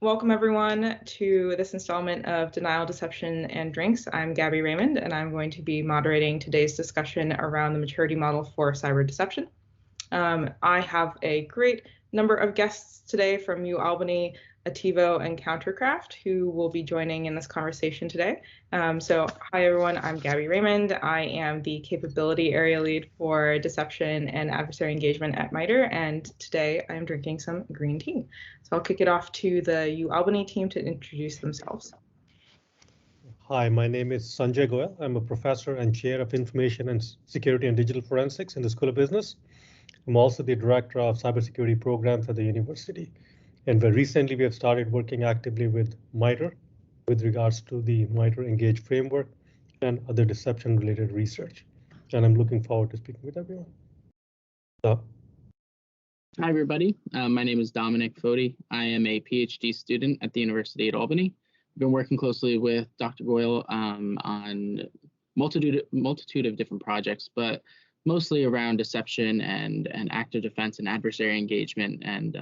Welcome everyone to this installment of Denial, Deception, and Drinks. I'm Gabby Raymond, and I'm going to be moderating today's discussion around the maturity model for cyber deception. I have a great number of guests today from Albany, Attivo, and CounterCraft who will be joining in this conversation today. So hi everyone, I'm Gabby Raymond. I am the capability area lead for deception and adversary engagement at MITRE, and today I'm drinking some green tea. So I'll kick it off to the Albany team to introduce themselves. Hi, my name is Sanjay Goyal. I'm a professor and chair of Information and Security and Digital Forensics in the School of Business. I'm also the director of cybersecurity programs at the university. And very recently, we have started working actively with MITRE with regards to the MITRE Engage framework and other deception-related research. And I'm looking forward to speaking with everyone. So, hi, everybody. My name is Dominick Foti. I am a PhD student at the University at Albany. I've been working closely with Dr. Goyal on multitude of different projects, but mostly around deception and active defense and adversary engagement, and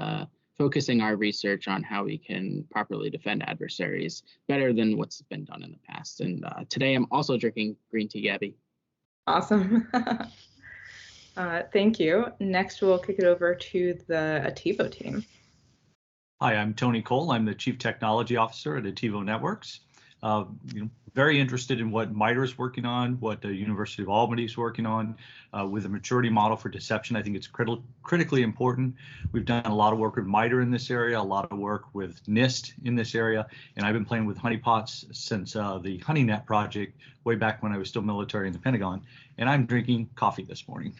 focusing our research on how we can properly defend adversaries better than what's been done in the past. And today I'm also drinking green tea, Gabby. Awesome. Thank you. Next, we'll kick it over to the Attivo team. Hi, I'm Tony Cole. I'm the Chief Technology Officer at Attivo Networks. Very interested in what MITRE is working on, what the University of Albany is working on with a maturity model for deception. I think it's critically important. We've done a lot of work with MITRE in this area, a lot of work with NIST in this area, and I've been playing with Honeypots since the Honeynet project way back when I was still military in the Pentagon, and I'm drinking coffee this morning.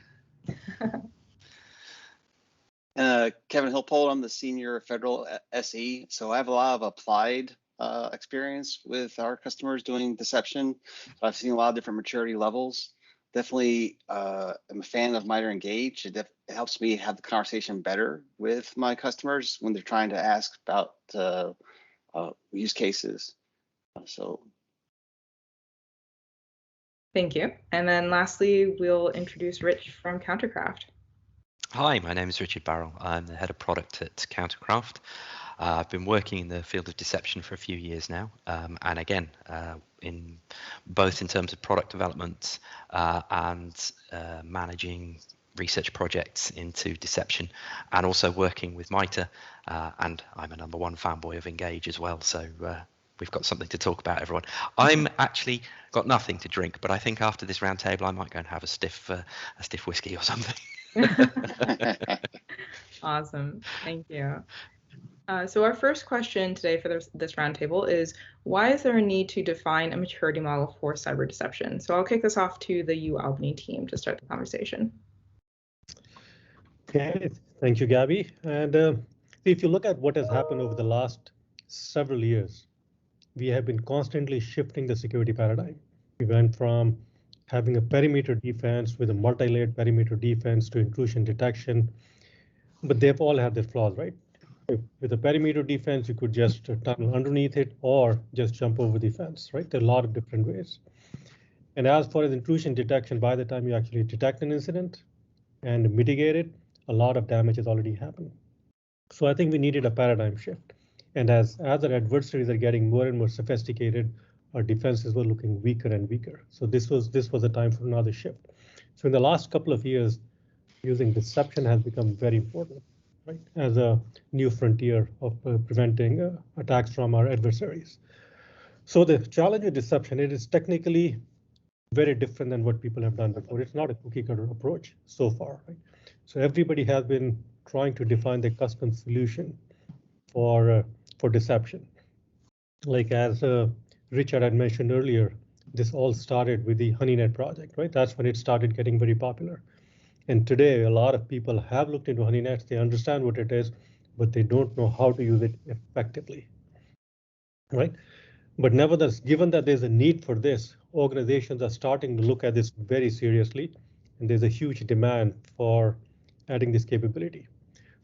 Kevin Hillpold, I'm the senior federal SE, so I have a lot of applied experience with our customers doing deception. So I've seen a lot of different maturity levels. Definitely, I'm a fan of MITRE Engage. It helps me have the conversation better with my customers when they're trying to ask about use cases. Thank you. And then lastly, we'll introduce Rich from CounterCraft. Hi, my name is Richard Barrell. I'm the head of product at CounterCraft. I've been working in the field of deception for a few years now, and again, in terms of product development and managing research projects into deception, and also working with MITRE, and I'm a #1 fanboy of Engage as well, so we've got something to talk about, everyone. I'm actually got nothing to drink, but I think after this roundtable I might go and have a stiff whiskey or something. Awesome, thank you. So our first question today for this roundtable is, why is there a need to define a maturity model for cyber deception? So I'll kick this off to the Albany team to start the conversation. Okay, thank you, Gabby. And if you look at what has happened over the last several years, we have been constantly shifting the security paradigm. We went from having a perimeter defense with a multi-layered perimeter defense to intrusion detection, but they've all had their flaws, right? With a perimeter defense, you could just tunnel underneath it or just jump over the fence, right? There are a lot of different ways. And as far as intrusion detection, by the time you actually detect an incident and mitigate it, a lot of damage has already happened. So I think we needed a paradigm shift. And as our adversaries are getting more and more sophisticated, our defenses were looking weaker and weaker. So this was a time for another shift. So in the last couple of years, using deception has become very important, right, as a new frontier of preventing attacks from our adversaries. So the challenge with deception, it is technically very different than what people have done before. It's not a cookie cutter approach so far, right? So everybody has been trying to define the custom solution for deception. Like as Richard had mentioned earlier, this all started with the Honeynet project, right? That's when it started getting very popular. And today, a lot of people have looked into Honeynet, they understand what it is, but they don't know how to use it effectively, right? But nevertheless, given that there's a need for this, organizations are starting to look at this very seriously, and there's a huge demand for adding this capability.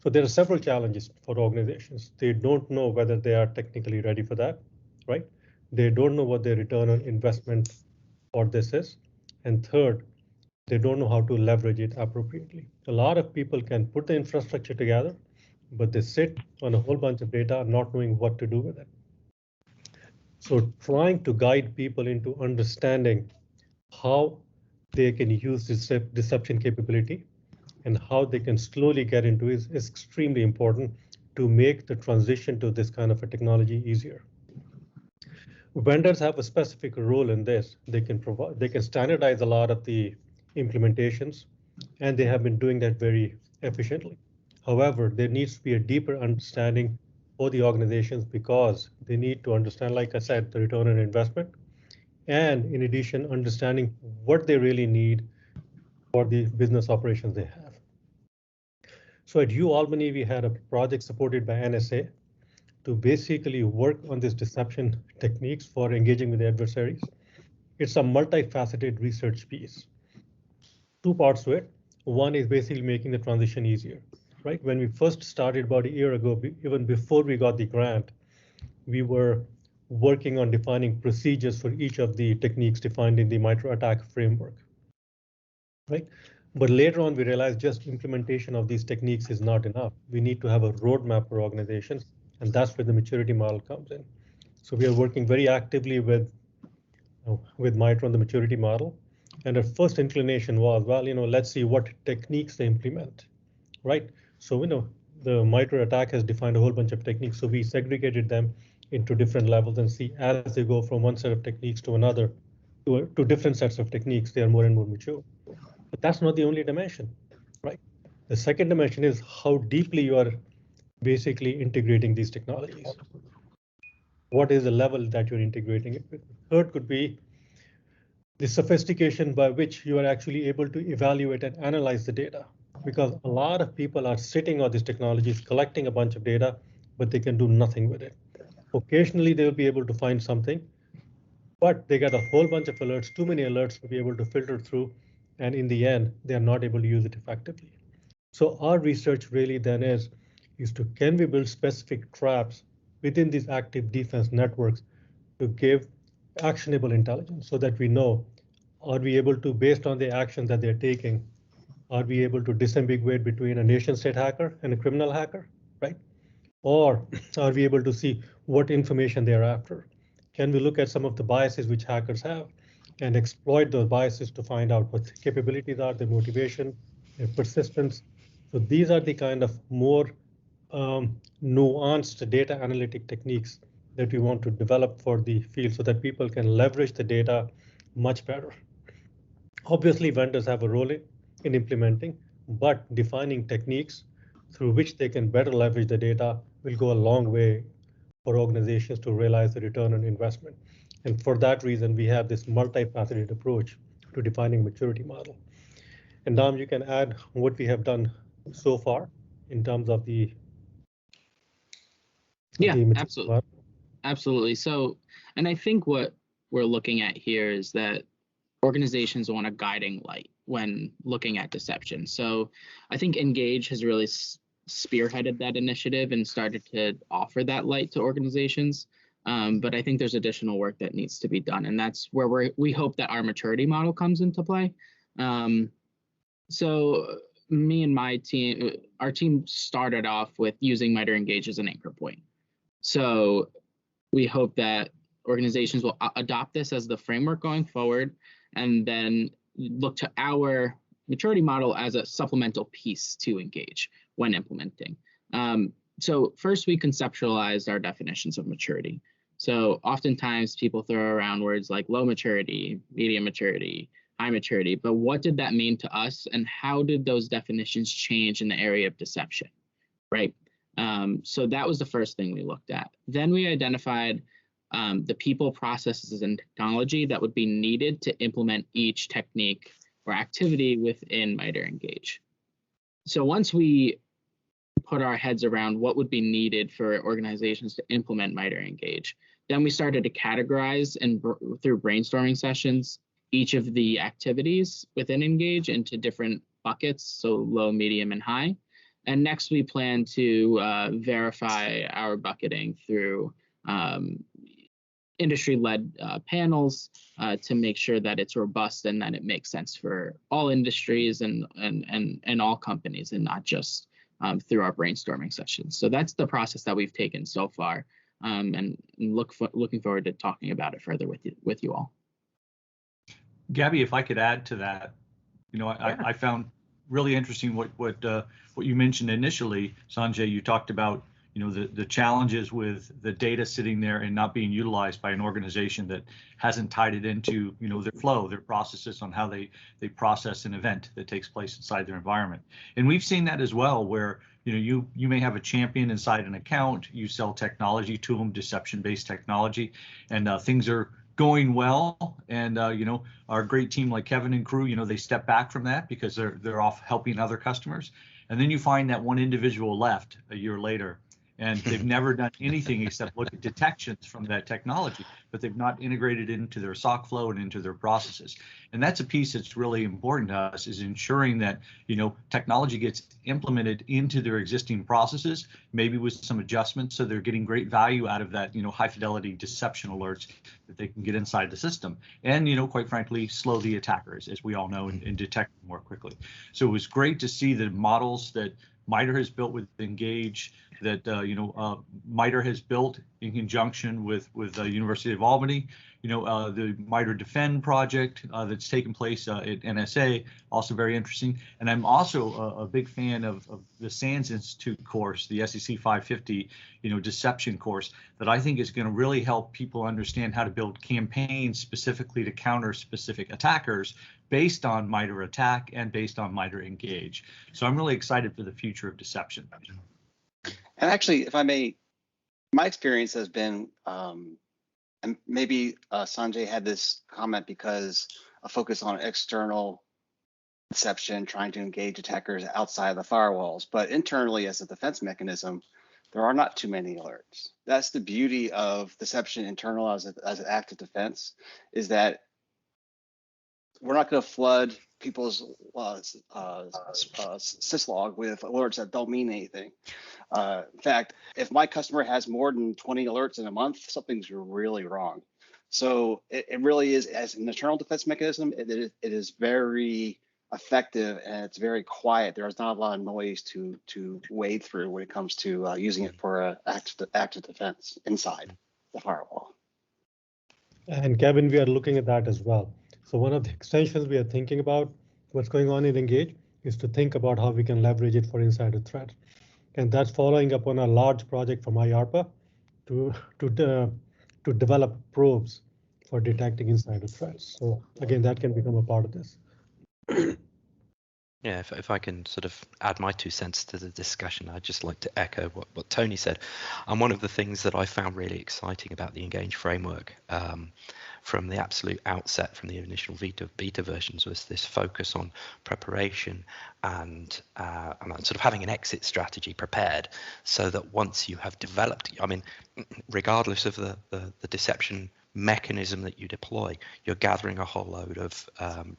So there are several challenges for organizations. They don't know whether they are technically ready for that, right? They don't know what their return on investment for this is. And third, they don't know how to leverage it appropriately. A lot of people can put the infrastructure together, but they sit on a whole bunch of data not knowing what to do with it. So trying to guide people into understanding how they can use this deception capability and how they can slowly get into it is extremely important to make the transition to this kind of a technology easier. Vendors have a specific role in this. They can standardize a lot of the implementations, and they have been doing that very efficiently. However, there needs to be a deeper understanding for the organizations because they need to understand, like I said, the return on investment, and in addition, understanding what they really need for the business operations they have. So at Albany, we had a project supported by NSA to basically work on this deception techniques for engaging with the adversaries. It's a multifaceted research piece. Two parts to it. One is basically making the transition easier, right? When we first started about a year ago, even before we got the grant, we were working on defining procedures for each of the techniques defined in the MITRE attack framework, right? But later on, we realized just implementation of these techniques is not enough. We need to have a roadmap for organizations, and that's where the maturity model comes in. So we are working very actively with MITRE on the maturity model. And our first inclination was, well, let's see what techniques they implement, right? So, the MITRE attack has defined a whole bunch of techniques. So we segregated them into different levels and see as they go from one set of techniques to another, to different sets of techniques, they are more and more mature. But that's not the only dimension, right? The second dimension is how deeply you are basically integrating these technologies. What is the level that you're integrating it with? Third could be the sophistication by which you are actually able to evaluate and analyze the data. Because a lot of people are sitting on these technologies, collecting a bunch of data, but they can do nothing with it. Occasionally, they'll be able to find something, but they get a whole bunch of alerts, too many alerts to be able to filter through, and in the end, they are not able to use it effectively. So our research really then is to can we build specific traps within these active defense networks to give actionable intelligence so that we know, are we able to, based on the actions that they're taking, are we able to disambiguate between a nation state hacker and a criminal hacker, right? Or are we able to see what information they're after? Can we look at some of the biases which hackers have and exploit those biases to find out what the capabilities are, their motivation, their persistence? So these are the kind of more nuanced data analytic techniques that we want to develop for the field so that people can leverage the data much better. Obviously, vendors have a role in implementing, but defining techniques through which they can better leverage the data will go a long way for organizations to realize the return on investment. And for that reason, we have this multifaceted approach to defining maturity model. And Dom, you can add what we have done so far in terms of the absolutely. Absolutely. So, and I think what we're looking at here is that organizations want a guiding light when looking at deception. So I think Engage has really spearheaded that initiative and started to offer that light to organizations. But I think there's additional work that needs to be done. And that's where we hope that our maturity model comes into play. So me and my team, our team started off with using MITRE Engage as an anchor point. So we hope that organizations will adopt this as the framework going forward, and then look to our maturity model as a supplemental piece to Engage when implementing. So first, we conceptualized our definitions of maturity. So oftentimes people throw around words like low maturity, medium maturity, high maturity, but what did that mean to us, and how did those definitions change in the area of deception, right? So that was the first thing we looked at. Then we identified the people, processes, and technology that would be needed to implement each technique or activity within MITRE Engage. So once we put our heads around what would be needed for organizations to implement MITRE Engage, then we started to categorize and through brainstorming sessions each of the activities within Engage into different buckets, so low, medium, and high. And next, we plan to verify our bucketing through industry-led panels to make sure that it's robust and that it makes sense for all industries and all companies, and not just through our brainstorming sessions. So that's the process that we've taken so far, and looking forward to talking about it further with you all. Gabby, if I could add to that, I found really interesting what you mentioned initially, Sanjay. You talked about the challenges with the data sitting there and not being utilized by an organization that hasn't tied it into their flow, their processes on how they process an event that takes place inside their environment. And we've seen that as well, where you may have a champion inside an account, you sell technology to them, deception-based technology, and things are going well, and our great team like Kevin and crew, they step back from that because they're off helping other customers, and then you find that one individual left a year later, and they've never done anything except look at detections from that technology, but they've not integrated it into their SOC flow and into their processes. And that's a piece that's really important to us, is ensuring that technology gets implemented into their existing processes, maybe with some adjustments, so they're getting great value out of that high fidelity deception alerts that they can get inside the system, and quite frankly slow the attackers, as we all know, and detect them more quickly. So it was great to see the models that MITRE has built with Engage, that MITRE has built in conjunction with the University of Albany, the MITRE Defend project that's taken place at NSA, also very interesting. And I'm also a big fan of the SANS Institute course, the SEC 550, deception course, that I think is going to really help people understand how to build campaigns specifically to counter specific attackers based on MITRE Attack and based on MITRE Engage. So I'm really excited for the future of deception. And actually, if I may, my experience has been, and maybe Sanjay had this comment because a focus on external deception, trying to engage attackers outside the firewalls, but internally as a defense mechanism, there are not too many alerts. That's the beauty of deception internal as an active defense, is that we're not going to flood people's syslog with alerts that don't mean anything. In fact, if my customer has more than 20 alerts in a month, something's really wrong. So it really is, as an internal defense mechanism, it is very effective, and it's very quiet. There's not a lot of noise to wade through when it comes to using it for active defense inside the firewall. And Kevin, we are looking at that as well. So one of the extensions we are thinking about what's going on in Engage is to think about how we can leverage it for insider threats. And that's following up on a large project from IARPA to develop probes for detecting insider threats. So again, that can become a part of this. Yeah, if I can sort of add my 2 cents to the discussion, I'd just like to echo what Tony said. And one of the things that I found really exciting about the Engage framework from the absolute outset, from the initial beta versions, was this focus on preparation and sort of having an exit strategy prepared, so that once you have developed, I mean, regardless of the deception mechanism that you deploy, you're gathering a whole load of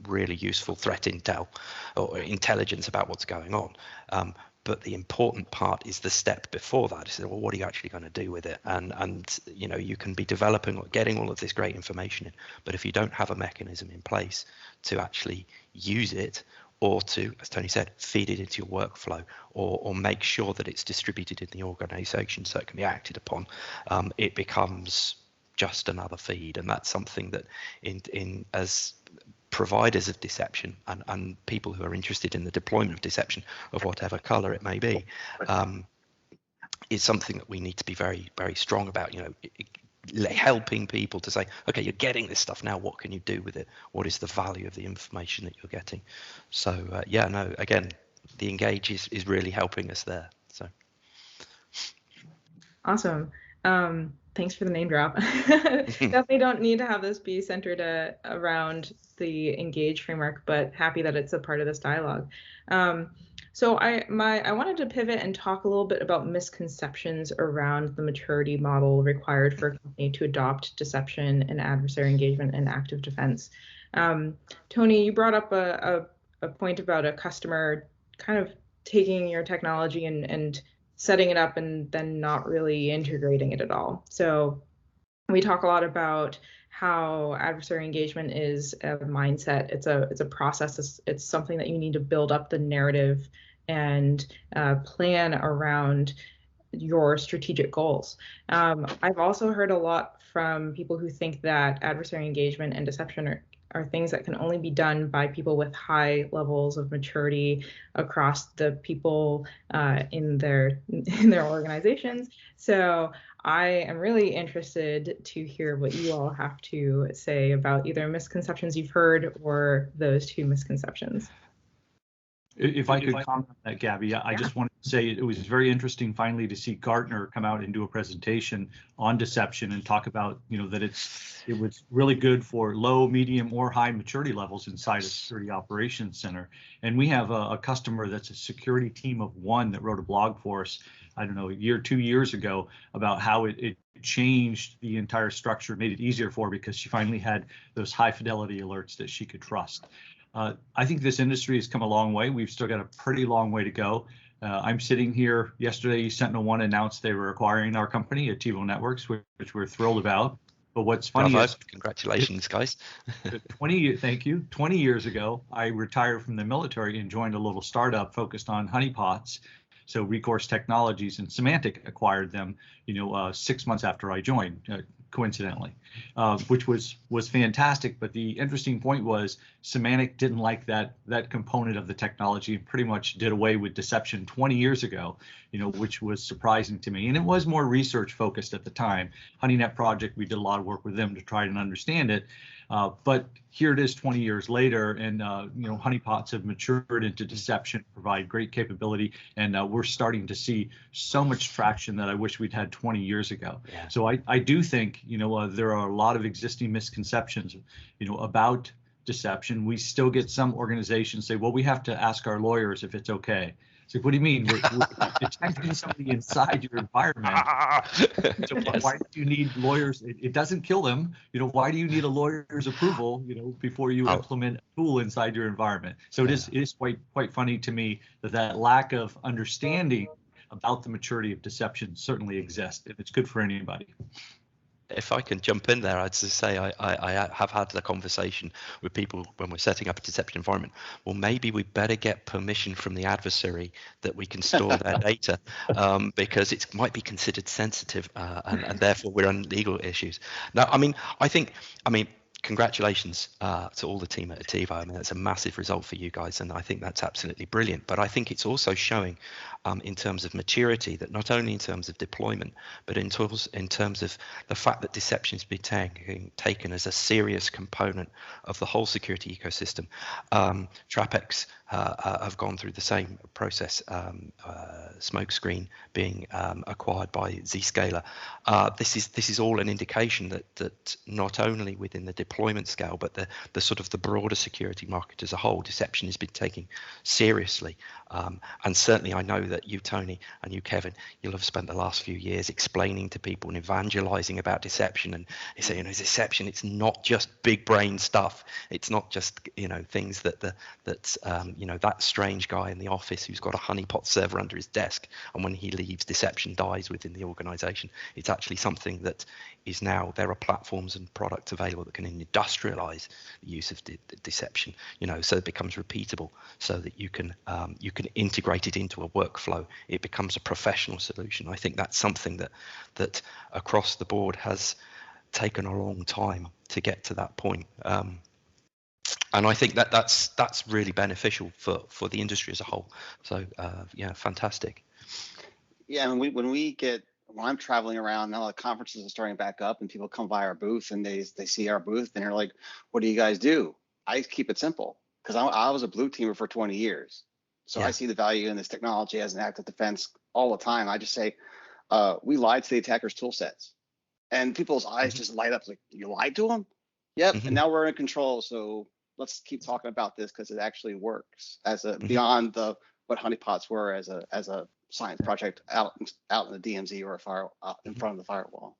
really useful threat intel or intelligence about what's going on. But the important part is the step before that. Is, well, what are you actually going to do with it? And you can be developing or getting all of this great information in, but if you don't have a mechanism in place to actually use it, or to, as Tony said, feed it into your workflow, or make sure that it's distributed in the organization so it can be acted upon, it becomes just another feed. And that's something that in as providers of deception and people who are interested in the deployment of deception of whatever color it may be, is something that we need to be very, very strong about, helping people to say, okay, you're getting this stuff now, what can you do with it? What is the value of the information that you're getting? So yeah, no, again, the Engage is really helping us there. So awesome. Thanks for the name drop. Definitely don't need to have this be centered around the Engage framework, but happy that it's a part of this dialogue. So I wanted to pivot and talk a little bit about misconceptions around the maturity model required for a company to adopt deception and adversary engagement and active defense. Tony, you brought up a point about a customer kind of taking your technology and setting it up and then not really integrating it at all. So we talk a lot about how adversary engagement is a mindset. It's a process. It's something that you need to build up the narrative and plan around your strategic goals. I've also heard a lot from people who think that adversary engagement and deception are things that can only be done by people with high levels of maturity across the people in their organizations. So I am really interested to hear what you all have to say about either misconceptions you've heard or those two misconceptions. If I could comment on that, Gabby, I just wanted to say it was very interesting finally to see Gartner come out and do a presentation on deception and talk about, that it was really good for low, medium, or high maturity levels inside a security operations center. And we have a customer that's a security team of one that wrote a blog for us, I don't know, a year, 2 years ago, about how it changed the entire structure, made it easier for her because she finally had those high fidelity alerts that she could trust. I think this industry has come a long way. We've still got a pretty long way to go. I'm sitting here. Yesterday, SentinelOne announced they were acquiring our company, Attivo Networks, which we're thrilled about. But what's funny is, congratulations, guys. 20 years ago, I retired from the military and joined a little startup focused on honeypots. So Recourse Technologies and Symantec acquired them, 6 months after I joined, coincidentally, which was fantastic. But the interesting point was Symantec didn't like that component of the technology and pretty much did away with deception 20 years ago, which was surprising to me. And it was more research focused at the time. Honeynet project, we did a lot of work with them to try and understand it. But here it is 20 years later, and honeypots have matured into deception, provide great capability, and we're starting to see so much traction that I wish we'd had 20 years ago. Yeah. So I do think there are a lot of existing misconceptions about deception. We still get some organizations say, well, we have to ask our lawyers if it's okay. It's like, what do you mean? We're detecting somebody inside your environment. So yes. Why do you need lawyers? It doesn't kill them. Why do you need a lawyer's approval, before you implement a tool inside your environment? So it is quite funny to me that lack of understanding about the maturity of deception certainly exists, and it's good for anybody. If I can jump in there, I'd just say I have had the conversation with people when we're setting up a deception environment. Well, maybe we better get permission from the adversary that we can store their data, because it might be considered sensitive, and therefore we're on legal issues. Now, I mean, congratulations to all the team at Attivo. I mean, that's a massive result for you guys, and I think that's absolutely brilliant. But I think it's also showing, in terms of maturity, that not only in terms of deployment, but in terms of the fact that deception has been taken as a serious component of the whole security ecosystem. TrapX have gone through the same process. Smokescreen being acquired by Zscaler. This is all an indication that not only within the deployment scale, but the sort of the broader security market as a whole, deception has been taken seriously. And certainly I know that you, Tony, and you, Kevin, you'll have spent the last few years explaining to people and evangelizing about deception. And you say, deception, it's not just big brain stuff. It's not just, things that that strange guy in the office who's got a honeypot server under his desk, and when he leaves, deception dies within the organization. It's actually something that is now, there are platforms and products available that can industrialize the use of deception, so it becomes repeatable, so that you can integrate it into a workflow. It becomes a professional solution. I think that's something that across the board has taken a long time to get to that point. And I think that's really beneficial for the industry as a whole. So fantastic. Yeah, and when I'm traveling around now, the conferences are starting back up, and people come by our booth and they see our booth and they're like, "What do you guys do?" I keep it simple because I was a blue teamer for 20 years, so I see the value in this technology as an active defense all the time. I just say, we lied to the attacker's tool sets, and people's eyes just light up. Like, you lied to them? Yep. And now we're in control. So let's keep talking about this because it actually works as a beyond what honeypots were as a science project out in the DMZ or in front of the firewall.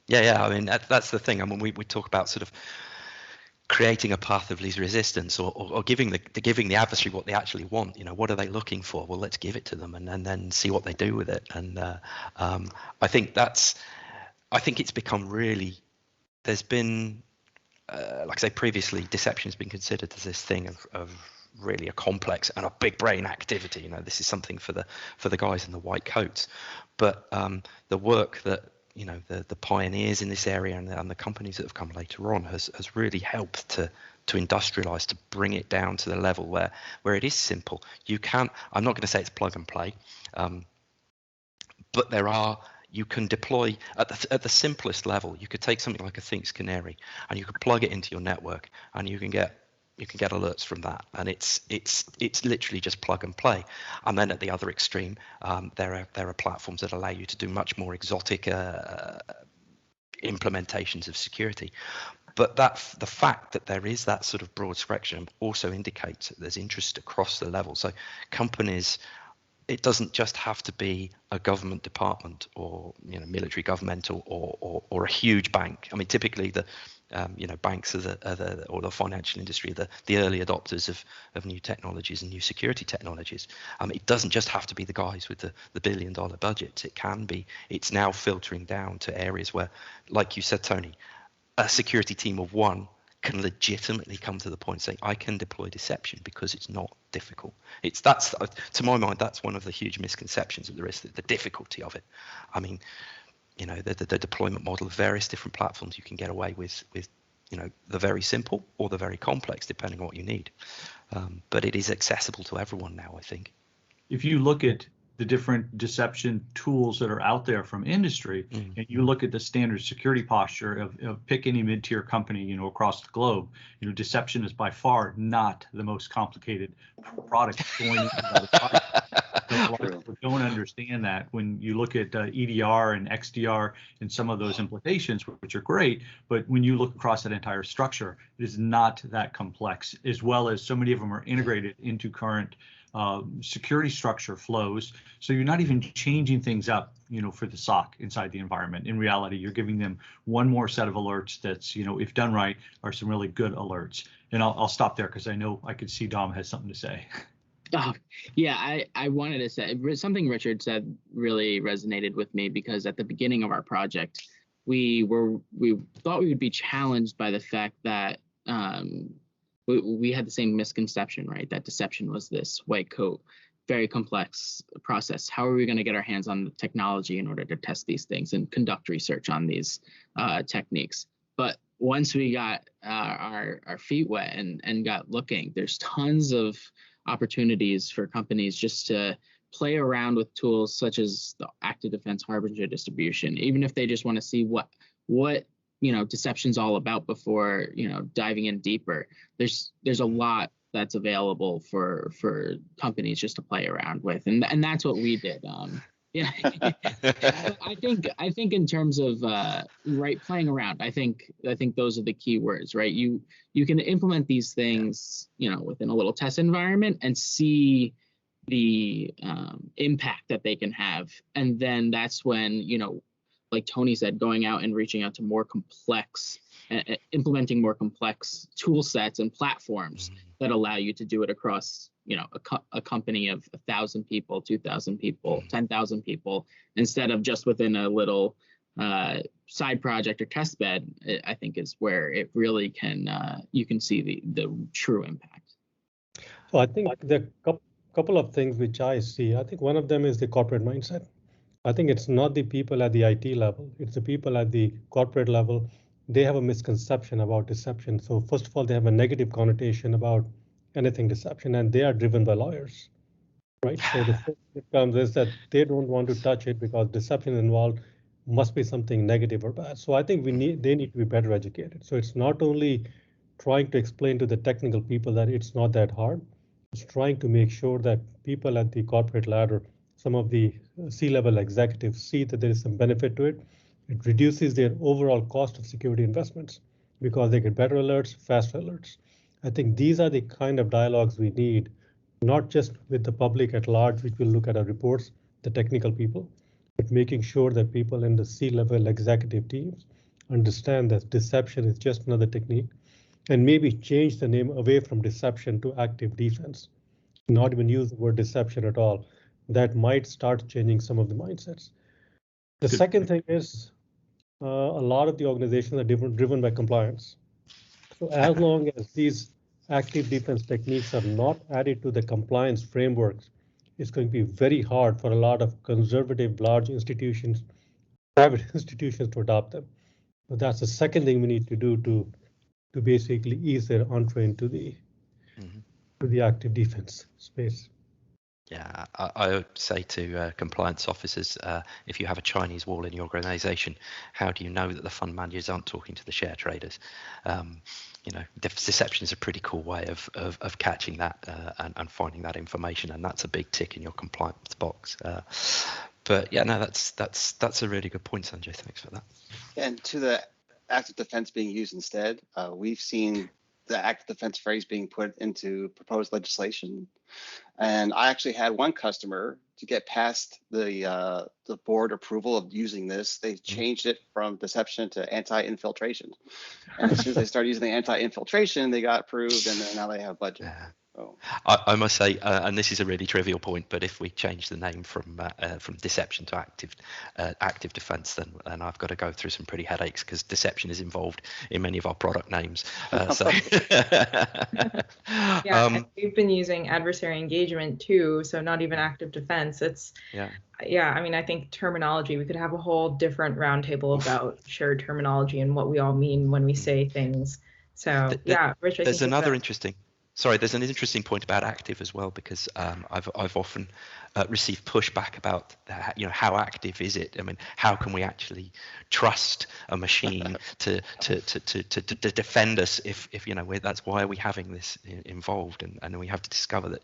Yeah. I mean, that's the thing. I mean, we talk about sort of creating a path of least resistance, or giving the adversary what they actually want. What are they looking for? Well, let's give it to them and then see what they do with it. And I think it's become really. There's been, like I say previously, deception has been considered as this thing of really a complex and a big brain activity. You know, this is something for the guys in the white coats. But the work that, you know, the pioneers in this area and the companies that have come later on has really helped to industrialize, to bring it down to the level where it is simple. You can, I'm not going to say it's plug and play, but you can deploy at the simplest level. You could take something like a Think's Canary and you could plug it into your network, and you can get alerts from that, and it's literally just plug and play. And then at the other extreme, there are platforms that allow you to do much more exotic implementations of security. But the fact that there is that sort of broad spectrum also indicates that there's interest across the level. So companies, it doesn't just have to be a government department or, you know, military, governmental, or a huge bank. I mean, typically the you know, banks or the financial industry are the early adopters of new technologies and new security technologies. It doesn't just have to be the guys with the $1 billion budgets. It's now filtering down to areas where, like you said, Tony, a security team of one can legitimately come to the point saying, I can deploy deception because it's not difficult. That's to my mind, that's one of the huge misconceptions of the difficulty of it. I mean, you know, the deployment model of various different platforms, you can get away with, you know, the very simple or the very complex, depending on what you need. But it is accessible to everyone now, I think. If you look at the different deception tools that are out there from industry, and you look at the standard security posture of pick any mid-tier company, you know, across the globe, you know, deception is by far not the most complicated product going into the product. So a lot of people don't understand that when you look at EDR and XDR and some of those implications, which are great, but when you look across that entire structure, it is not that complex, as well as so many of them are integrated into current security structure flows. So you're not even changing things up, you know, for the SOC inside the environment. In reality, you're giving them one more set of alerts that's, you know, if done right, are some really good alerts. And I'll stop there because I know I could see Dom has something to say. Oh, yeah, I wanted to say something Richard said really resonated with me, because at the beginning of our project, we thought we would be challenged by the fact that we had the same misconception, right? That deception was this white coat, very complex process. How are we going to get our hands on the technology in order to test these things and conduct research on these techniques? But once we got our feet wet and got looking, there's tons of opportunities for companies just to play around with tools such as the active defense harbinger distribution, even if they just want to see what you know, deception's all about before, you know, diving in deeper. There's a lot that's available for companies just to play around with, and that's what we did. Yeah, I think in terms of right, playing around, I think those are the key words, right? You can implement these things, you know, within a little test environment and see the impact that they can have, and then that's when, you know, like Tony said, going out and reaching out to more complex, implementing more complex tool sets and platforms that allow you to do it across, you know, a company of 1,000 people, 2,000 people, 10,000 people, instead of just within a little side project or test bed. I think is where it really can, you can see the true impact. So I think there are a couple of things which I see. I think one of them is the corporate mindset. I think it's not the people at the IT level, it's the people at the corporate level. They have a misconception about deception. So first of all, they have a negative connotation about anything deception, and they are driven by lawyers, right? So the first thing that comes is that they don't want to touch it because deception involved must be something negative or bad. So I think they need to be better educated. So it's not only trying to explain to the technical people that it's not that hard, it's trying to make sure that people at the corporate ladder, some of the C-level executives, see that there is some benefit to it. It reduces their overall cost of security investments because they get better alerts, faster alerts. I think these are the kind of dialogues we need, not just with the public at large, which will look at our reports, the technical people, but making sure that people in the C-level executive teams understand that deception is just another technique, and maybe change the name away from deception to active defense, not even use the word deception at all. That might start changing some of the mindsets. The second thing is a lot of the organizations are driven by compliance. So as long as these active defense techniques are not added to the compliance frameworks, it's going to be very hard for a lot of conservative large institutions, private institutions to adopt them. So that's the second thing we need to do to basically ease their entree into the active defense space. Yeah, I would say to compliance officers, if you have a Chinese wall in your organization, how do you know that the fund managers aren't talking to the share traders? Deception is a pretty cool way of catching that and finding that information, and that's a big tick in your compliance box. But yeah, no, that's a really good point, Sanjay. Thanks for that. And to the active defense being used instead, we've seen the active defense phrase being put into proposed legislation. And I actually had one customer to get past the board approval of using this. They changed it from deception to anti-infiltration. And as soon as they started using the anti-infiltration, they got approved, and then now they have budget. So. I must say, and this is a really trivial point, but if we change the name from deception to active defense, then I've got to go through some pretty headaches, because deception is involved in many of our product names. And we've been using adversary engagement too, so not even active defense. It's I mean, I think terminology, we could have a whole different roundtable about shared terminology and what we all mean when we say things. So Rich, there's another interesting. Sorry, there's an interesting point about active as well, because I've often received pushback about how active is it? I mean, how can we actually trust a machine to defend us if that's why are we having this involved, and we have to discover that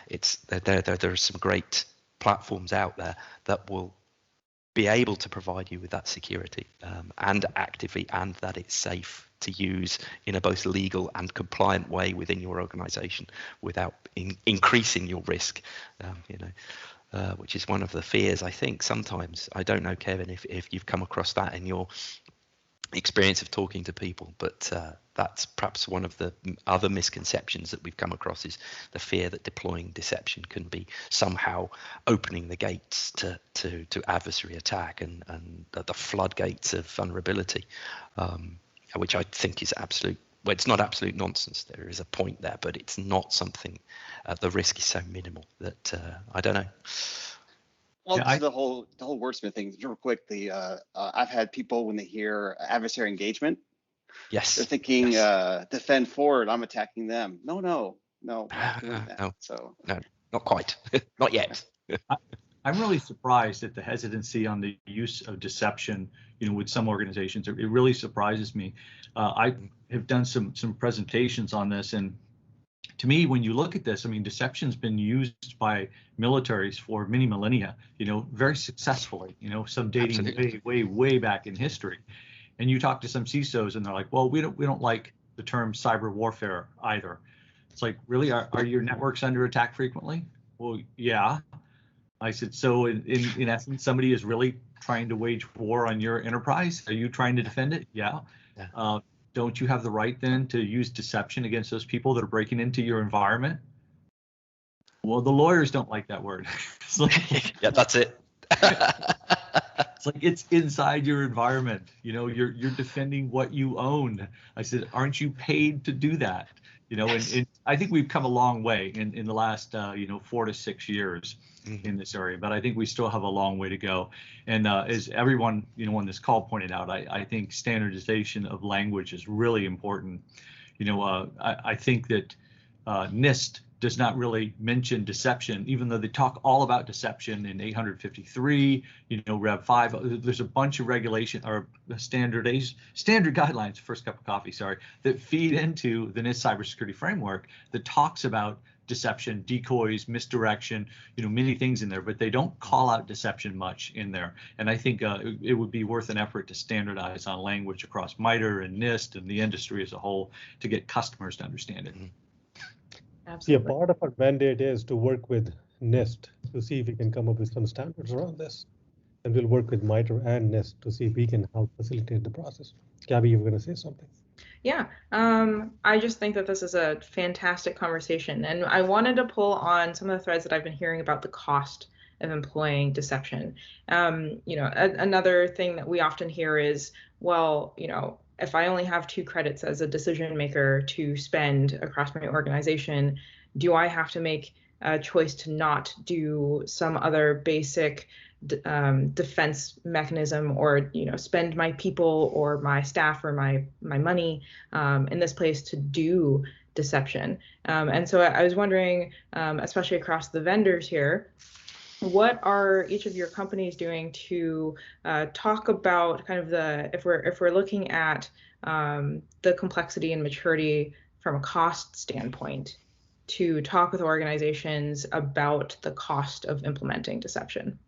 it's there are some great platforms out there that will be able to provide you with that security and actively, and that it's safe to use in a both legal and compliant way within your organization without increasing your risk, which is one of the fears, I think, sometimes. I don't know, Kevin, if you've come across that in your experience of talking to people, but that's perhaps one of the other misconceptions that we've come across, is the fear that deploying deception can be somehow opening the gates to adversary attack and the floodgates of vulnerability, which I think is it's not absolute nonsense. There is a point there, but it's not something, the risk is so minimal that I don't know. Well, the whole wordsmith thing, real quick, I've had people, when they hear adversary engagement, they're thinking defend forward, I'm attacking them. No, not doing that. No, so no, not quite, not yet. I'm really surprised at the hesitancy on the use of deception, with some organizations. It really surprises me. I have done some presentations on this, and to me, when you look at this, I mean, deception's been used by militaries for many millennia, very successfully, some dating way back in history. And you talk to some CISOs and they're like, well, we don't like the term cyber warfare either. It's like, really, are your networks under attack frequently? Well, yeah. I said, so in essence, somebody is really trying to wage war on your enterprise. Are you trying to defend it? Yeah. Don't you have the right then to use deception against those people that are breaking into your environment? Well, the lawyers don't like that word. It's like, yeah, that's it. It's like, it's inside your environment. You're defending what you own. I said, aren't you paid to do that? And I think we've come a long way in the last 4 to 6 years in this area, but I think we still have a long way to go. And as everyone on this call pointed out, I think standardization of language is really important. I think that NIST does not really mention deception, even though they talk all about deception in 853, Rev 5. There's a bunch of regulation or standard guidelines, first cup of coffee, sorry, that feed into the NIST cybersecurity framework that talks about deception, decoys, misdirection, many things in there, but they don't call out deception much in there. And I think it would be worth an effort to standardize on language across MITRE and NIST and the industry as a whole to get customers to understand it. Absolutely. Yeah, part of our mandate is to work with NIST to see if we can come up with some standards around this. And we'll work with MITRE and NIST to see if we can help facilitate the process. Gabby, you were going to say something. Yeah, I just think that this is a fantastic conversation, and I wanted to pull on some of the threads that I've been hearing about the cost of employing deception. Another thing that we often hear is, well, if I only have 2 credits as a decision maker to spend across my organization, do I have to make a choice to not do some other basic defense mechanism, or spend my people or my staff or my money in this place to do deception? And so I was wondering, especially across the vendors here, what are each of your companies doing to talk about kind of if we're looking at the complexity and maturity from a cost standpoint, to talk with organizations about the cost of implementing deception?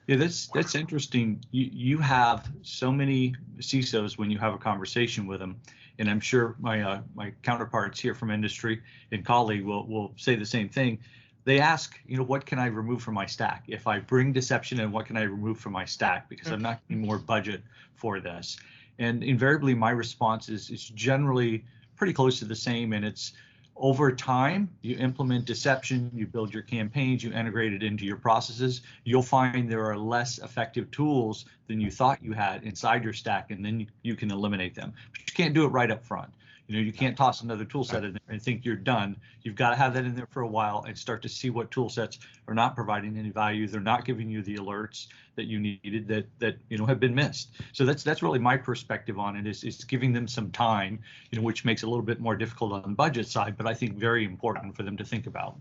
Yeah, that's interesting. You have so many CISOs when you have a conversation with them, and I'm sure my counterparts here from industry and colleague will say the same thing. They ask, what can I remove from my stack? If I bring deception in, what can I remove from my stack? Because I'm not getting more budget for this. And invariably, my response is generally pretty close to the same, and it's over time, you implement deception, you build your campaigns, you integrate it into your processes, you'll find there are less effective tools than you thought you had inside your stack, and then you can eliminate them. But you can't do it right up front. You can't toss another tool set in there and think you're done. You've got to have that in there for a while and start to see what tool sets are not providing any value. They're not giving you the alerts that you needed that have been missed. So that's really my perspective on it, is giving them some time, which makes it a little bit more difficult on the budget side, but I think very important for them to think about.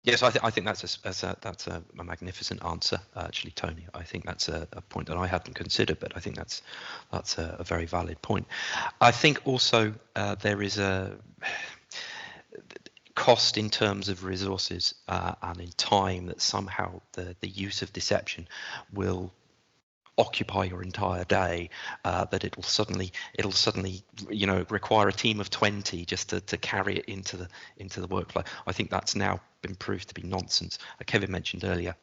Yes, I think that's a magnificent answer, actually, Tony. I think that's a point that I hadn't considered, but I think that's a very valid point. I think also there is a cost in terms of resources and in time, that somehow the use of deception will occupy your entire day, that it'll suddenly require a team of 20 just to carry it into the workflow. I think that's now been proved to be nonsense. Kevin mentioned earlier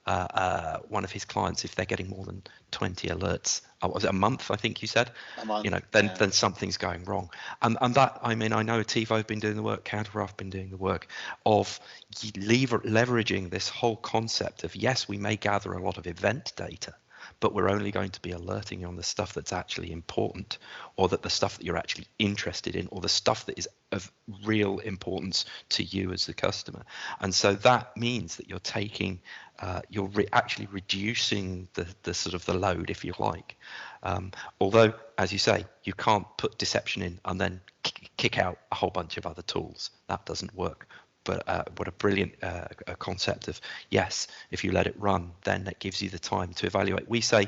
one of his clients, if they're getting more than 20 alerts, was it a month, I think you said? A month, then something's going wrong. And that, I know Attivo have been doing the work, CounterCraft been doing the work of leveraging this whole concept of, yes, we may gather a lot of event data, but we're only going to be alerting you on the stuff that's actually important, or that the stuff that you're actually interested in, or the stuff that is of real importance to you as the customer. And so that means that you're taking, you're actually reducing the sort of the load, if you like. Although, as you say, you can't put deception in and then kick out a whole bunch of other tools. That doesn't work. But what a brilliant concept of, yes, if you let it run, then that gives you the time to evaluate. We say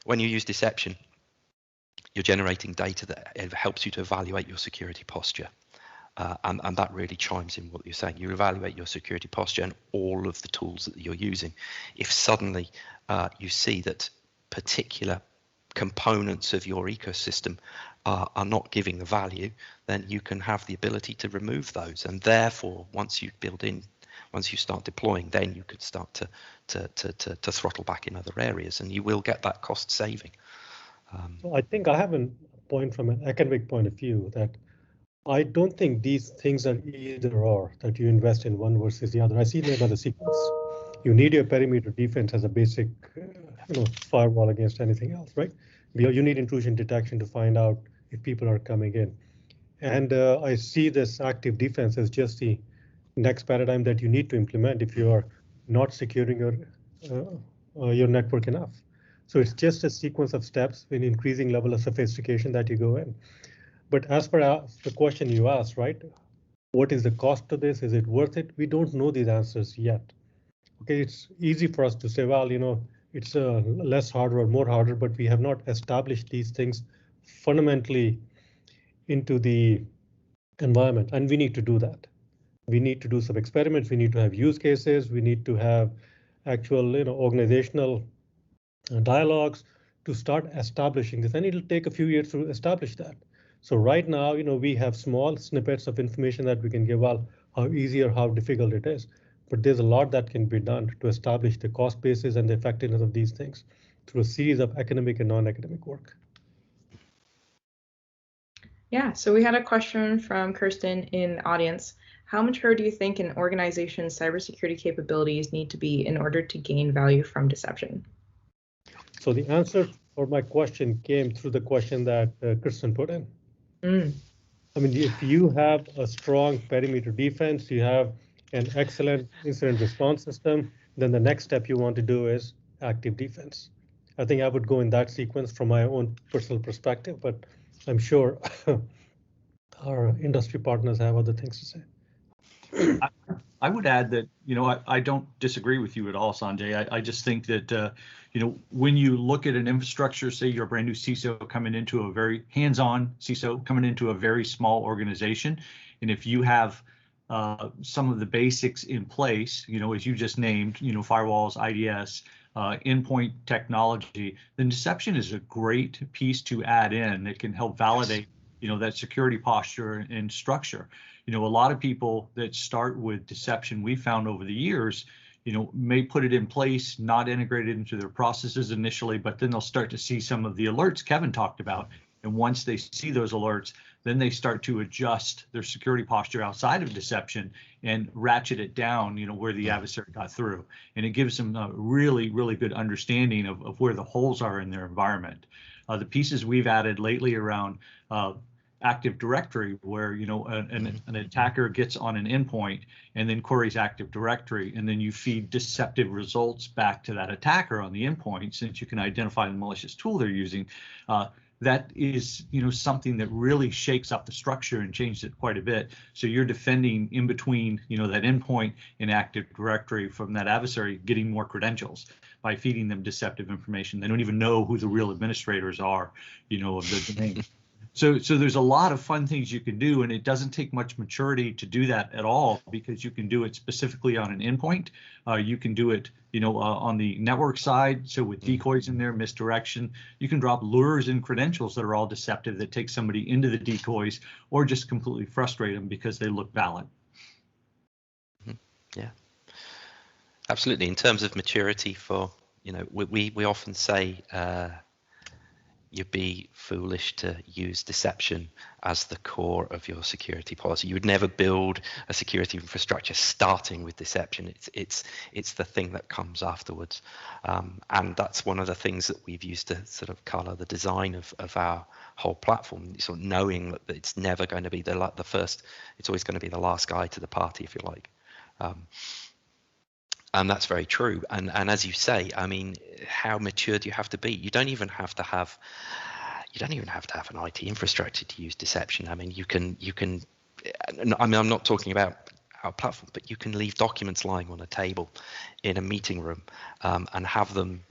when you use deception, you're generating data that helps you to evaluate your security posture. And that really chimes in what you're saying. You evaluate your security posture and all of the tools that you're using. If suddenly you see that particular components of your ecosystem are not giving the value, then you can have the ability to remove those. And therefore, once you start deploying, then you could start to throttle back in other areas, and you will get that cost saving. I think I have a point from an academic point of view, that I don't think these things are either or, that you invest in one versus the other. I see them as a sequence. You need your perimeter defense as a basic firewall against anything else, right? You need intrusion detection to find out if people are coming in. And I see this active defense as just the next paradigm that you need to implement if you are not securing your network enough. So it's just a sequence of steps with increasing level of sophistication that you go in. But as per the question you asked, right? What is the cost of this? Is it worth it? We don't know these answers yet. Okay, it's easy for us to say, well, it's less harder or more harder, but we have not established these things fundamentally into the environment, and we need to do that. We need to do some experiments. We need to have use cases. We need to have actual, organizational dialogues to start establishing this, and it'll take a few years to establish that. So right now, we have small snippets of information that we can give out how easy or how difficult it is. But there's a lot that can be done to establish the cost basis and the effectiveness of these things through a series of academic and non-academic work. Yeah, so we had a question from Kirsten in the audience. How mature do you think an organization's cybersecurity capabilities need to be in order to gain value from deception? So the answer or my question came through the question that Kristen put in. I mean, if you have a strong perimeter defense, you have an excellent incident response system, then the next step you want to do is active defense. I think I would go in that sequence from my own personal perspective, but I'm sure our industry partners have other things to say. I would add that, I don't disagree with you at all, Sanjay. I just think that, when you look at an infrastructure, say you're a brand new CISO coming into a very hands-on CISO coming into a very small organization, and if you have some of the basics in place, as you just named, firewalls, IDS, endpoint technology, then deception is a great piece to add in that can help validate, that security posture and structure. A lot of people that start with deception, we found over the years, may put it in place, not integrated into their processes initially, but then they'll start to see some of the alerts Kevin talked about. And once they see those alerts, then they start to adjust their security posture outside of deception and ratchet it down, where the adversary got through. And it gives them a really, really good understanding of where the holes are in their environment. The pieces we've added lately around Active Directory, where an attacker gets on an endpoint and then queries Active Directory, and then you feed deceptive results back to that attacker on the endpoint, since you can identify the malicious tool they're using. That is something that really shakes up the structure and changes it quite a bit. So you're defending in between that endpoint and Active Directory from that adversary getting more credentials by feeding them deceptive information. They don't even know who the real administrators are, of the domain. So there's a lot of fun things you can do, and it doesn't take much maturity to do that at all, because you can do it specifically on an endpoint. You can do it, on the network side. So with decoys in there, misdirection, you can drop lures and credentials that are all deceptive that take somebody into the decoys or just completely frustrate them because they look valid. Yeah, absolutely. In terms of maturity for, we often say, you'd be foolish to use deception as the core of your security policy. You would never build a security infrastructure starting with deception. It's the thing that comes afterwards, and that's one of the things that we've used to sort of color the design of our whole platform. Sort of knowing that it's never going to be the first. It's always going to be the last guy to the party, if you like. And that's very true. And as you say, I mean, how mature do you have to be? You don't even have to have an IT infrastructure to use deception. I mean, you can. I mean, I'm not talking about our platform, but you can leave documents lying on a table in a meeting room and have them,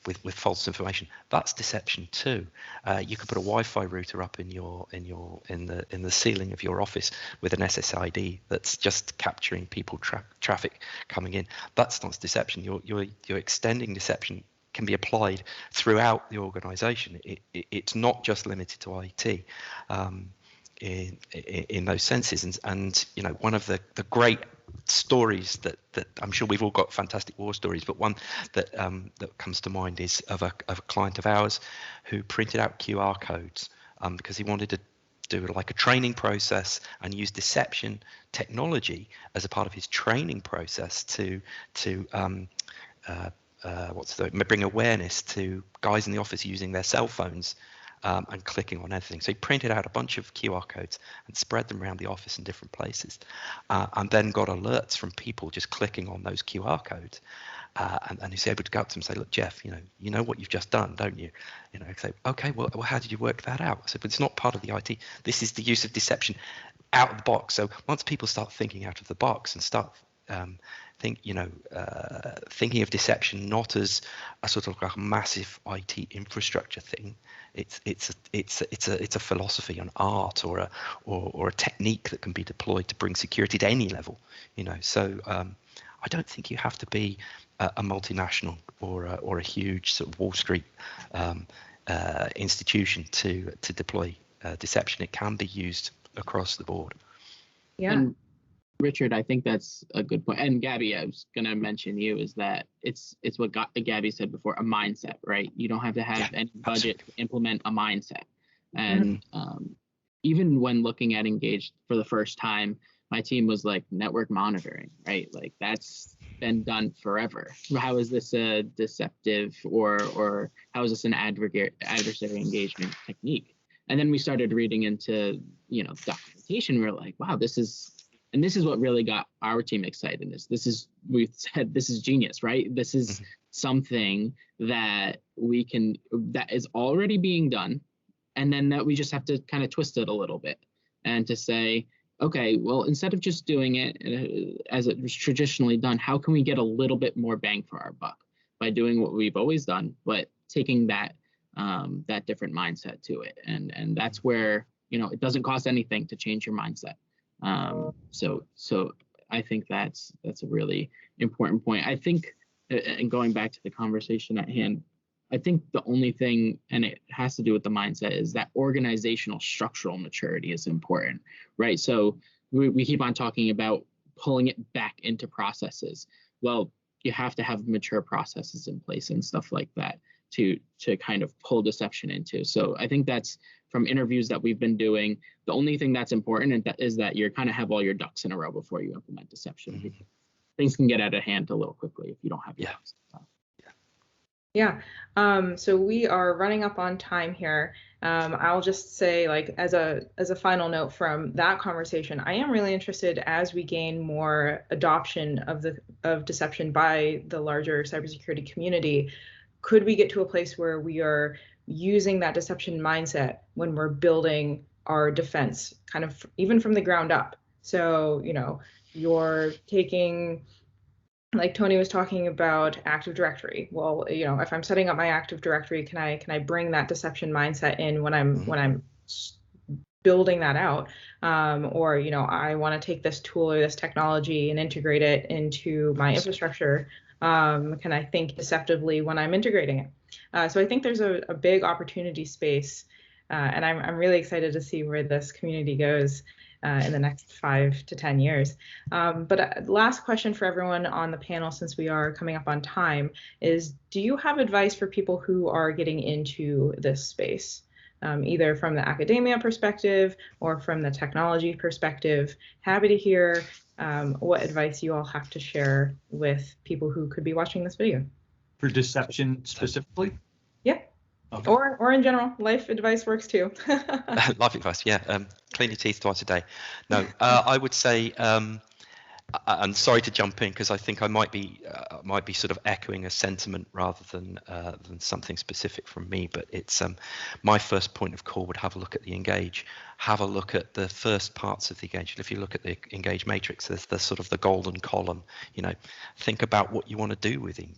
with false information. That's deception too. You could put a Wi-Fi router up in the ceiling of your office with an SSID that's just capturing people traffic coming in. That's not deception. You're extending deception. Can be applied throughout the organization. It's not just limited to IT. In those senses, and one of the great stories that I'm sure we've all got fantastic war stories, but one that comes to mind is of a client of ours who printed out QR codes because he wanted to do like a training process and use deception technology as a part of his training process to bring awareness to guys in the office using their cell phones and clicking on anything. So he printed out a bunch of QR codes and spread them around the office in different places, and then got alerts from people just clicking on those QR codes. And he's able to go up to him and say, "Look, Jeff, you know what you've just done, don't you?" Say, "Okay, well, how did you work that out?" I said, "But it's not part of the IT. This is the use of deception out of the box." So once people start thinking out of the box and start thinking of deception not as a sort of like a massive IT infrastructure thing, it's a philosophy, an art, or a technique that can be deployed to bring security to any level. So I don't think you have to be a multinational or a huge sort of Wall Street institution to deploy deception. It can be used across the board. Yeah. And Richard, I think that's a good point. And Gabby, I was going to mention you, is that it's what Gabby said before, a mindset, right? You don't have to have any budget to implement a mindset. And even when looking at Engaged for the first time, my team was like network monitoring, right? Like that's been done forever? How is this a deceptive or how is this an adversary engagement technique? And then we started reading into, documentation. We were like, wow, this is what really got our team excited. We said, this is genius, right? This is something that that is already being done. And then that we just have to kind of twist it a little bit and to say, okay, well, instead of just doing it as it was traditionally done, how can we get a little bit more bang for our buck by doing what we've always done, but taking that different mindset to it? And that's where, it doesn't cost anything to change your mindset. So I think that's a really important point. I think, and going back to the conversation at hand, I think the only thing, and it has to do with the mindset, is that organizational structural maturity is important, right? So we keep on talking about pulling it back into processes. Well, you have to have mature processes in place and stuff like that to kind of pull deception into. So I think that's, from interviews that we've been doing, the only thing that's important is that you kind of have all your ducks in a row before you implement deception. Because things can get out of hand a little quickly if you don't have your ducks. Yeah. So we are running up on time here. I'll just say, like, as a final note from that conversation, I am really interested, as we gain more adoption of deception by the larger cybersecurity community, could we get to a place where we are using that deception mindset when we're building our defense, kind of even from the ground up? So, you're taking, like Tony was talking about, Active Directory. Well, if I'm setting up my Active Directory, can I bring that deception mindset in when I'm building that out? Or I want to take this tool or this technology and integrate it into my infrastructure. Can I think deceptively when I'm integrating it? So I think there's a big opportunity space, and I'm really excited to see where this community goes in the next 5 to 10 years. But last question for everyone on the panel, since we are coming up on time, is, do you have advice for people who are getting into this space, either from the academia perspective or from the technology perspective? Happy to hear what advice you all have to share with people who could be watching this video. For deception specifically? Yeah. Okay. Or in general, life advice works too. Life advice, yeah. Clean your teeth twice a day. No, I would say, I'm sorry to jump in because I think I might be sort of echoing a sentiment rather than something specific from me. But it's my first point of call would have a look at the Engage, have a look at the first parts of the Engage. If you look at the Engage matrix, there's the sort of the golden column. Think about what you want to do with it.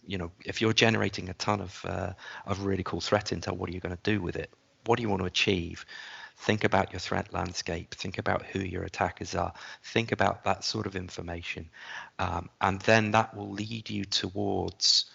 If you're generating a ton of really cool threat intel, what are you going to do with it? What do you want to achieve? Think about your threat landscape. Think about who your attackers are. Think about that sort of information. And then that will lead you towards,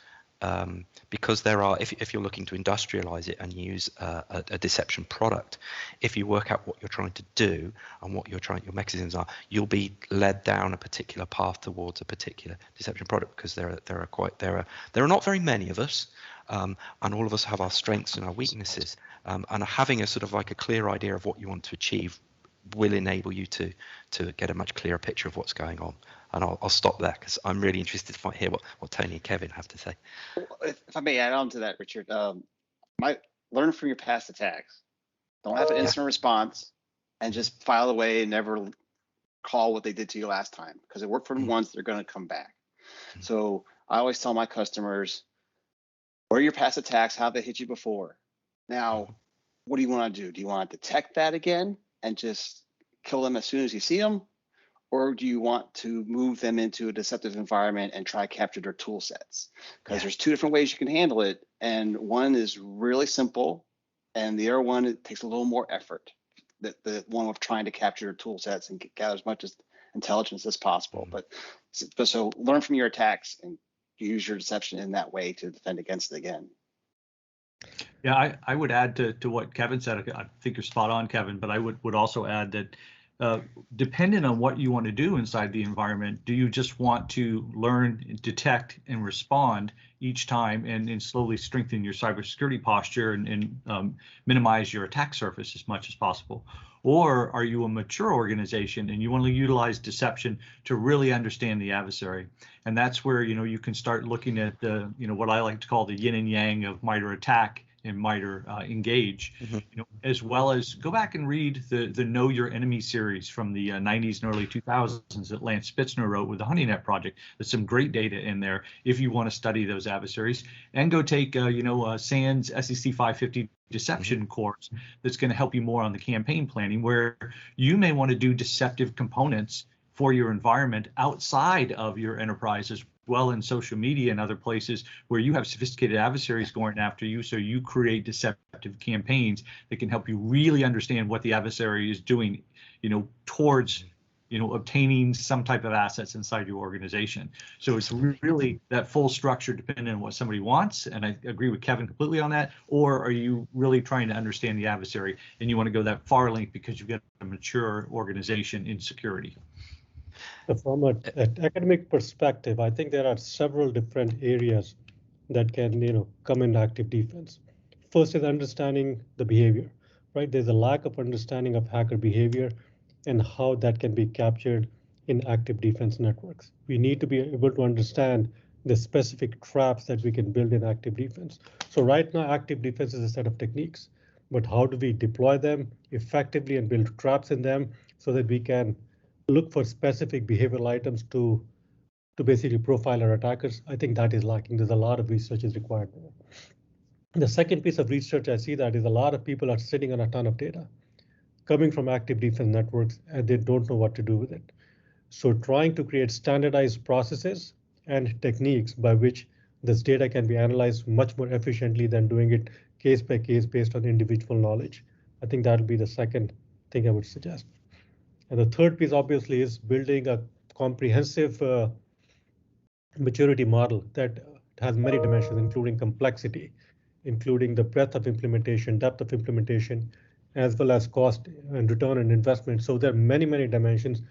because there are, if you're looking to industrialize it and use a deception product, if you work out what you're trying to do and what your mechanisms are, you'll be led down a particular path towards a particular deception product, because there are not very many of us. And all of us have our strengths and our weaknesses, and having a sort of like a clear idea of what you want to achieve will enable you to get a much clearer picture of what's going on. And I'll stop there because I'm really interested to hear what Tony and Kevin have to say. If I may add on to that, Richard, learn from your past attacks. Don't have an instant response and just file away and never call what they did to you last time, because it worked for them once, they're going to come back. So I always tell my customers, what are your past attacks? How they hit you before? Now, what do you want to do? Do you want to detect that again and just kill them as soon as you see them? Or do you want to move them into a deceptive environment and try to capture their tool sets? Because there's two different ways you can handle it. And one is really simple, and the other one, it takes a little more effort. The one of trying to capture their tool sets and gather as much intelligence as possible. But so learn from your attacks and use your deception in that way to defend against it again. Yeah, I would add to what Kevin said. I think you're spot on, Kevin, but I would also add that depending on what you want to do inside the environment, do you just want to learn, detect, and respond each time and slowly strengthen your cybersecurity posture and minimize your attack surface as much as possible? Or are you a mature organization and you want to utilize deception to really understand the adversary? And that's where, you can start looking at the, what I like to call the yin and yang of MITRE attack and MITRE engage, as well as go back and read the Know Your Enemy series from the 90s and early 2000s that Lance Spitzner wrote with the Honeynet project. There's some great data in there if you want to study those adversaries, and go take, SANS SEC 550 deception course that's going to help you more on the campaign planning, where you may want to do deceptive components for your environment outside of your enterprise as well, in social media and other places where you have sophisticated adversaries going after you. So you create deceptive campaigns that can help you really understand what the adversary is doing, towards, obtaining some type of assets inside your organization. So it's really that full structure depending on what somebody wants. And I agree with Kevin completely on that. Or are you really trying to understand the adversary and you want to go that far length because you've got a mature organization in security? From an academic perspective, I think there are several different areas that can, come in active defense. First is understanding the behavior, right? There's a lack of understanding of hacker behavior and how that can be captured in active defense networks. We need to be able to understand the specific traps that we can build in active defense. So right now, active defense is a set of techniques, but how do we deploy them effectively and build traps in them so that we can look for specific behavioral items to basically profile our attackers? I think that is lacking. There's a lot of research is required there. The second piece of research I see that is a lot of people are sitting on a ton of data coming from active defense networks, and they don't know what to do with it. So trying to create standardized processes and techniques by which this data can be analyzed much more efficiently than doing it case by case based on individual knowledge. I think that would be the second thing I would suggest. And the third piece obviously is building a comprehensive maturity model that has many dimensions, including complexity, including the breadth of implementation, depth of implementation, as well as cost and return on investment. So there are many, many dimensions.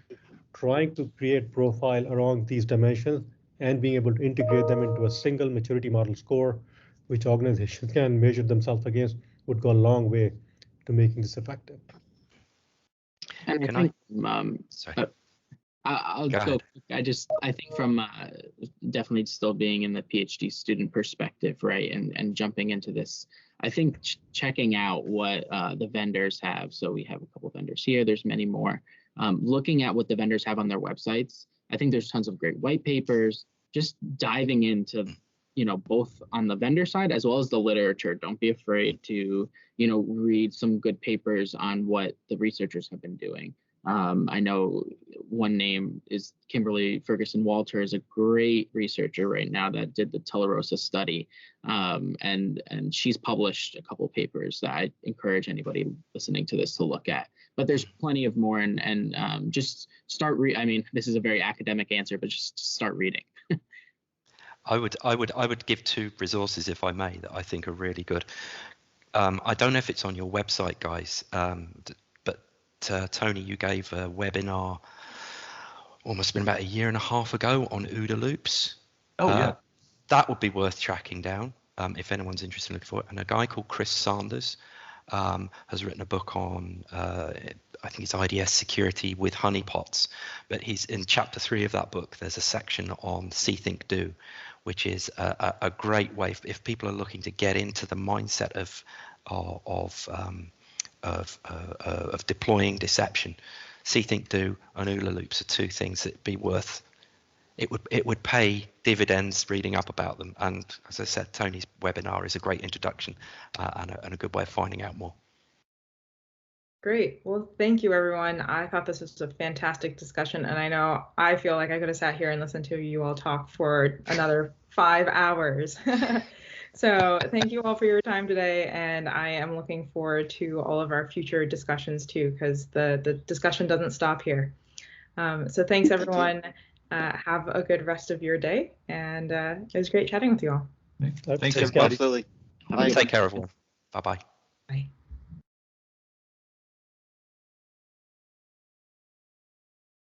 Trying to create profile around these dimensions and being able to integrate them into a single maturity model score, which organizations can measure themselves against, would go a long way to making this effective. And I think I'll go. I think from definitely still being in the PhD student perspective, right, and jumping into this, I think checking out what the vendors have. So we have a couple of vendors here. There's many more. Looking at what the vendors have on their websites. I think there's tons of great white papers. Just diving into, both on the vendor side as well as the literature. Don't be afraid to, read some good papers on what the researchers have been doing. I know one name is Kimberly Ferguson-Walter is a great researcher right now that did the Tularosa study. And she's published a couple of papers that I encourage anybody listening to this to look at. But there's plenty of more, and just start I mean, this is a very academic answer, but just start reading. I would give two resources, if I may, that I think are really good. I don't know if it's on your website, guys, but Tony, you gave a webinar almost been about a year and a half ago on OODA loops. Oh, yeah. That would be worth tracking down if anyone's interested in looking for it. And a guy called Chris Sanders has written a book on, I think it's IDS security with honeypots. But he's in chapter 3 of that book. There's a section on See, Think, Do, which is a great way if people are looking to get into the mindset of deploying deception. See, Think, Do, and OODA loops are two things that'd be worth. It would pay dividends reading up about them. And as I said, Tony's webinar is a great introduction and a good way of finding out more. Great. Well, thank you, everyone. I thought this was a fantastic discussion, and I feel like I could have sat here and listened to you all talk for another 5 hours. So thank you all for your time today, and I am looking forward to all of our future discussions too, because the discussion doesn't stop here. So thanks, everyone. Have a good rest of your day, and it was great chatting with you all. Thanks, everybody. Absolutely. Take care, everyone. Bye-bye.